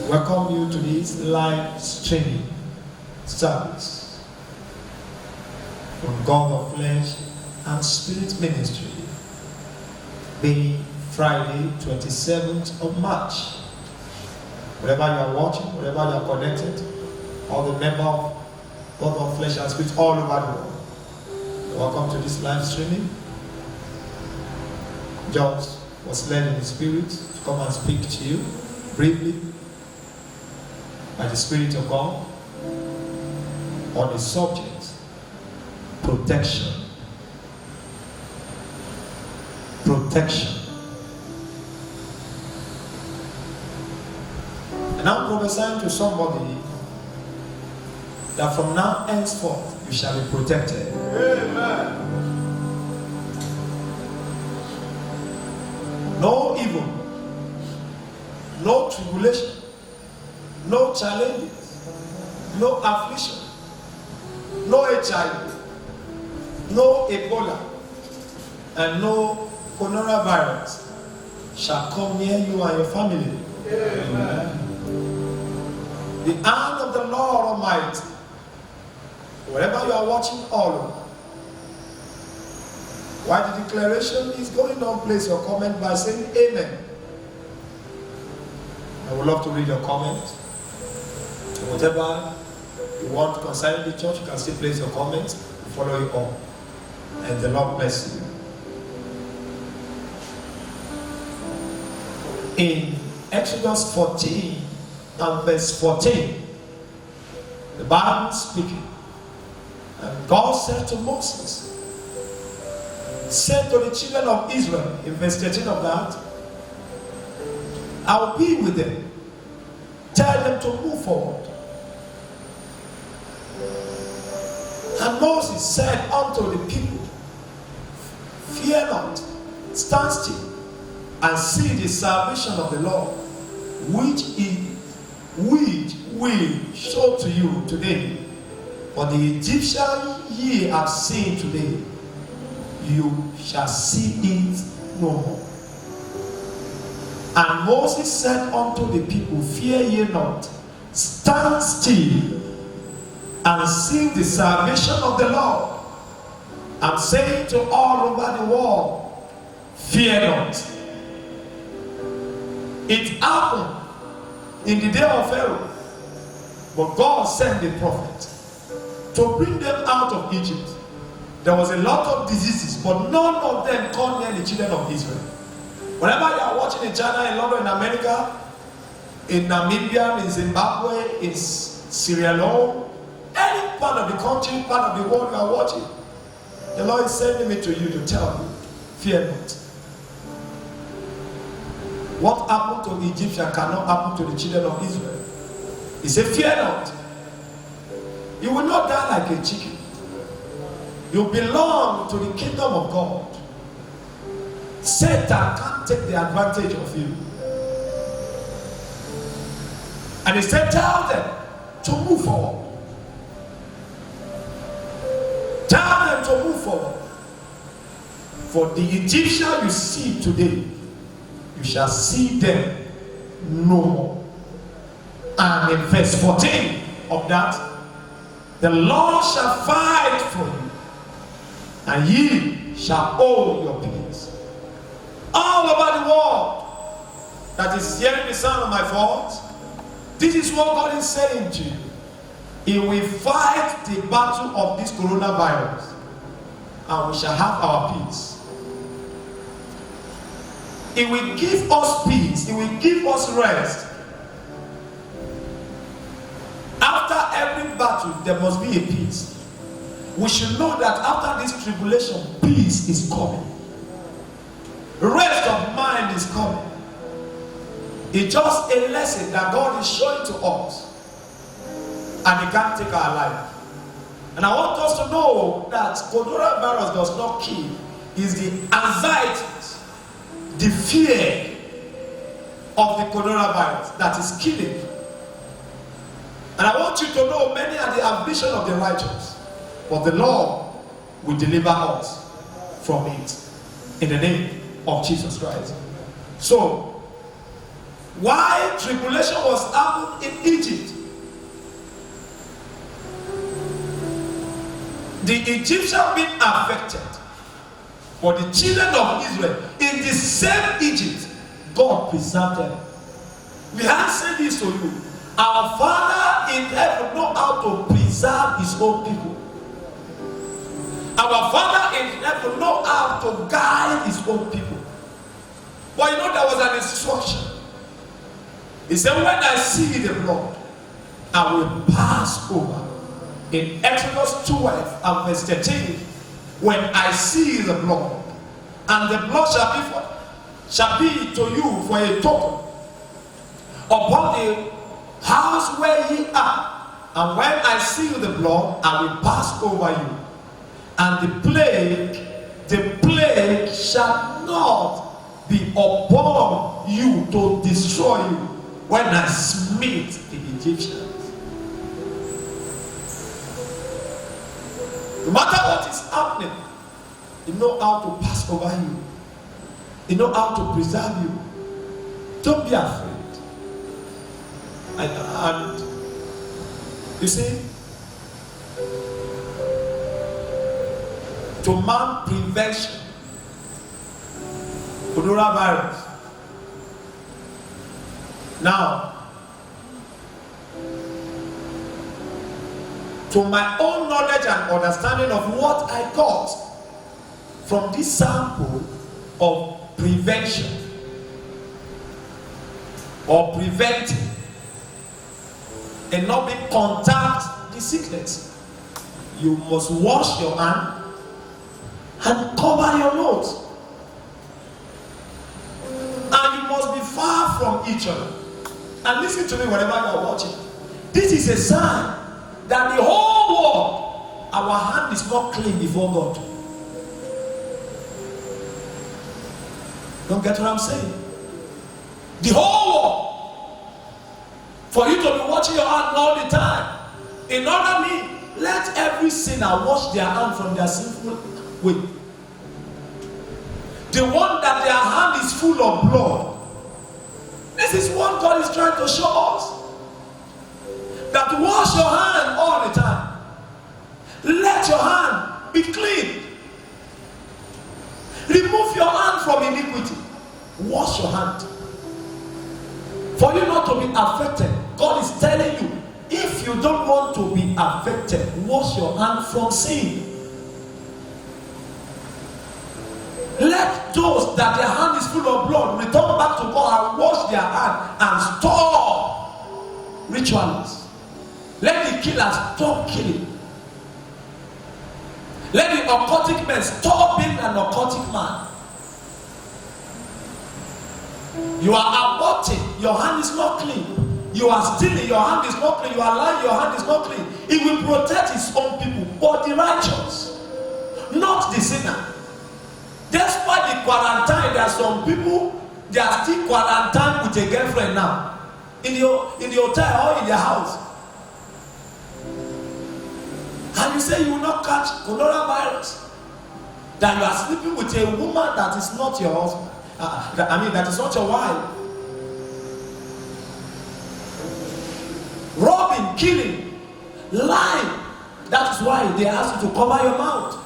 welcome you to this live streaming service from God of Flesh and Spirit Ministry, being Friday, 27th of March. Wherever you are watching, wherever you are connected, all the members of God of Flesh and Spirit all over the world, welcome to this live streaming. George was led in the Spirit to come and speak to you briefly by the Spirit of God on the subject protection. Protection. And I'm prophesying to somebody that from now henceforth you shall be protected. Amen. No evil, no tribulation, no challenges, no affliction, no HIV, no Ebola, and no coronavirus shall come near you and your family. Amen. The hand of the Lord Almighty, wherever you are watching all over, while the declaration is going on, place your comment by saying amen. I would love to read your comment. Whatever you want concerning the church, you can still place your comments. Follow it on. And the Lord bless you. In Exodus 14 and verse 14, the Bible is speaking. And God said to Moses, said to the children of Israel, in verse 13 of that, I will be with them. Tell them to move forward. And Moses said unto the people, fear not, stand still, and see the salvation of the Lord, which will show to you today. For the Egyptian ye have seen today, you shall see it no more. And Moses said unto the people, fear ye not, stand still, and see the salvation of the Lord. I'm saying to all over the world, fear not. It happened in the day of Pharaoh, but God sent the prophet to bring them out of Egypt. There was a lot of diseases, but none of them come near the children of Israel. Whenever you are watching in China, in London, in America, in Namibia, in Zimbabwe, in Sierra Leone, any part of the country, part of the world you are watching, the Lord is sending me to you to tell you, fear not. What happened to the Egyptian cannot happen to the children of Israel. He said, fear not. You will not die like a chicken. You belong to the kingdom of God. Satan can't take the advantage of you. And he said, tell them to move forward. Tell them to move forward. For the Egyptian you see today, you shall see them no more. And in verse 14 of that, the Lord shall fight for you, and ye shall hold your peace. All over the world that is hearing the sound of my voice, this is what God is saying to you. He will fight the battle of this coronavirus, and we shall have our peace. He will give us peace. He will give us rest. After every battle, there must be a peace. We should know that after this tribulation, peace is coming. Rest of mind is coming. It's just a lesson that God is showing to us, and He can't take our life. And I want us to know that coronavirus does not kill. It's the anxiety, the fear of the coronavirus that is killing. And I want you to know many are the affliction of the righteous, but the Lord will deliver us from it in the name of Jesus Christ. So Why tribulation was happening in Egypt. The Egyptians being affected, but the children of Israel in the same Egypt, God preserved them. We have said this to you. Our Father in heaven knows how to preserve his own people. Our Father in heaven knows how to guide his own people. But you know, there was an instruction. He said, when I see the blood, I will pass over. In Exodus 12 and verse 13, when I see the blood, and the blood shall be to you for a token upon the house where ye are. And when I see the blood, I will pass over you. And the plague shall not be upon you to destroy you when I smite the Egyptians. No matter what is happening, you know how to pass over you. You know how to preserve you. Don't be afraid. And you see, to man prevention, coronavirus. Now, to my own knowledge and understanding of what I got from this sample of prevention or preventing and not be contact the sickness, you must wash your hand and cover your nose, and you must be far from each other. And listen to me whenever you are watching. This is a sign that the whole world, our hand is not clean before God. Don't get what I'm saying? The whole world. For you to be watching your hand all the time. In order me, let every sinner wash their hand from their sinful way. The one that their hand is full of blood. This is what God is trying to show us. That wash your hand all the time. Let your hand be clean. Remove your hand from iniquity. Wash your hand. For you not to be affected, God is telling you, if you don't want to be affected, wash your hand from sin. Let those that their hand is full of blood return back to God and wash their hand and stop rituals. Let the killers stop killing. Let the occultic men stop being an occultic man. You are aborting, your hand is not clean. You are stealing, your hand is not clean. You are lying, your hand is not clean. It will protect his own people, but the righteous, not the sinner. Despite the quarantine, there are some people, they are still quarantined with a girlfriend now. In the hotel or in their house. And you say you will not catch coronavirus. That you are sleeping with a woman that is not your husband. That is not your wife. Robbing, killing, lying. That is why they ask you to cover your mouth.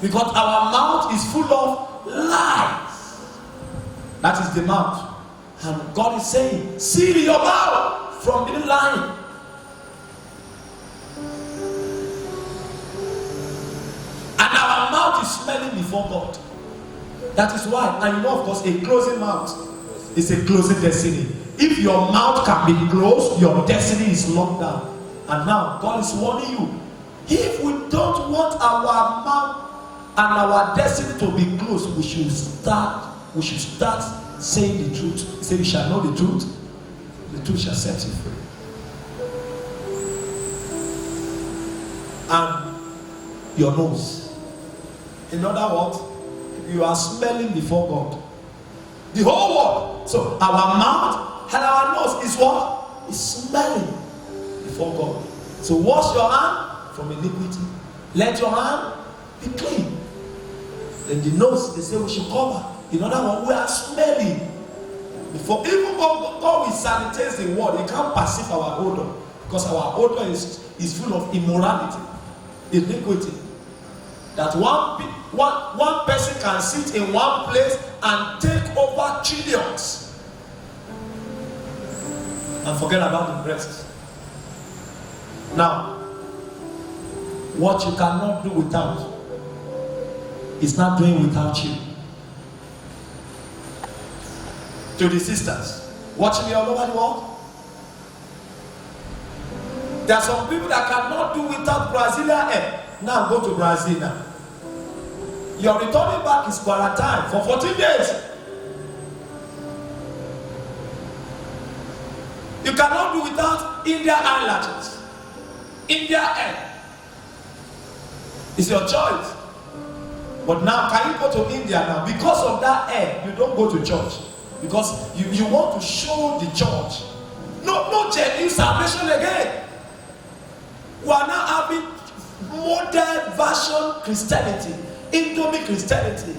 Because our mouth is full of lies. That is the mouth. And God is saying, seal your mouth from being lying. And our mouth is smelling before God. That is why, and you know, of course, a closing mouth is a closing destiny. If your mouth can be closed, your destiny is locked down. And now, God is warning you. If we don't want our mouth and our destiny to be closed, we should start saying the truth. He said, "You shall know the truth shall set you free." And your nose. In other words, you are smelling before God. The whole world. So our mouth and our nose is what? Is smelling before God. So wash your hand from iniquity. Let your hand be clean. Then the nose, they say we should cover. In other words, we are smelling. Before even God will sanitize the world, He can't perceive our odor, because our odor is full of immorality, iniquity. That one person can sit in one place and take over trillions and forget about the rest. Now, what you cannot do without is not doing without you. To the sisters watching me all over the world, there are some people that cannot do without Brazilian air. Now go to Brazil now. Your returning back is quarantine for 14 days. You cannot do without India eyelashes. India air. It's your choice. But now, can you go to India now? Because of that air, you don't go to church. Because you want to show the church. No genuine salvation again. We are now having modern version Christianity, Indomie Christianity.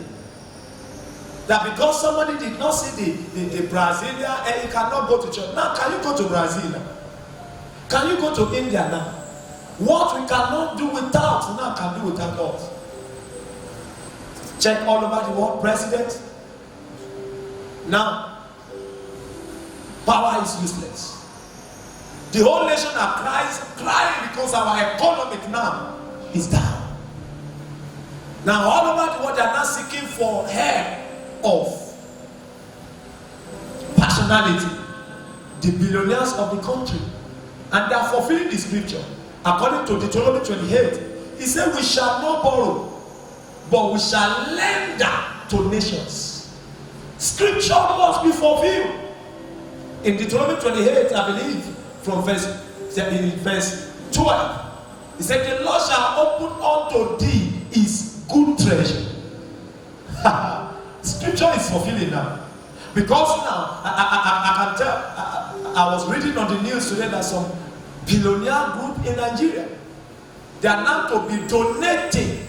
That because somebody did not see the Brazilian air, you cannot go to church. Now, can you go to Brazil now? Can you go to India now? What we cannot do without, now can do without God. Check all over the world, president. Now, power is useless. The whole nation are crying because our economic now is down. Now, all over the world, they are now seeking for hair of personality, the billionaires of the country, and they are fulfilling the scripture. According to Deuteronomy 28, he said, we shall not borrow, but we shall lend to nations. Scripture must be fulfilled. In Deuteronomy 28, I believe, from verse 12, he said, the Lord shall open unto thee his good treasure. Scripture is fulfilling now. Because now, I can tell, I was reading on the news today that some billionaire group in Nigeria, they are now to be donating,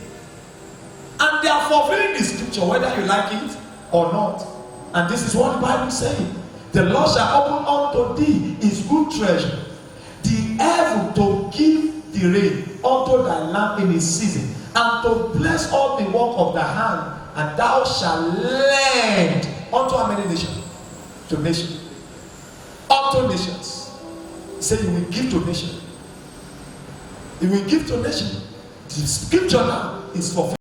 and they are fulfilling the scripture whether you like it or not. And this is what the Bible is saying. The Lord shall open unto thee his good treasure, the heaven to give the rain unto thy land in his season, and to bless all the work of thy hand, and thou shalt lend unto how many nations? To nations. Unto nations. He said you will give to nations. You will give to nations. The scripture now is fulfilled.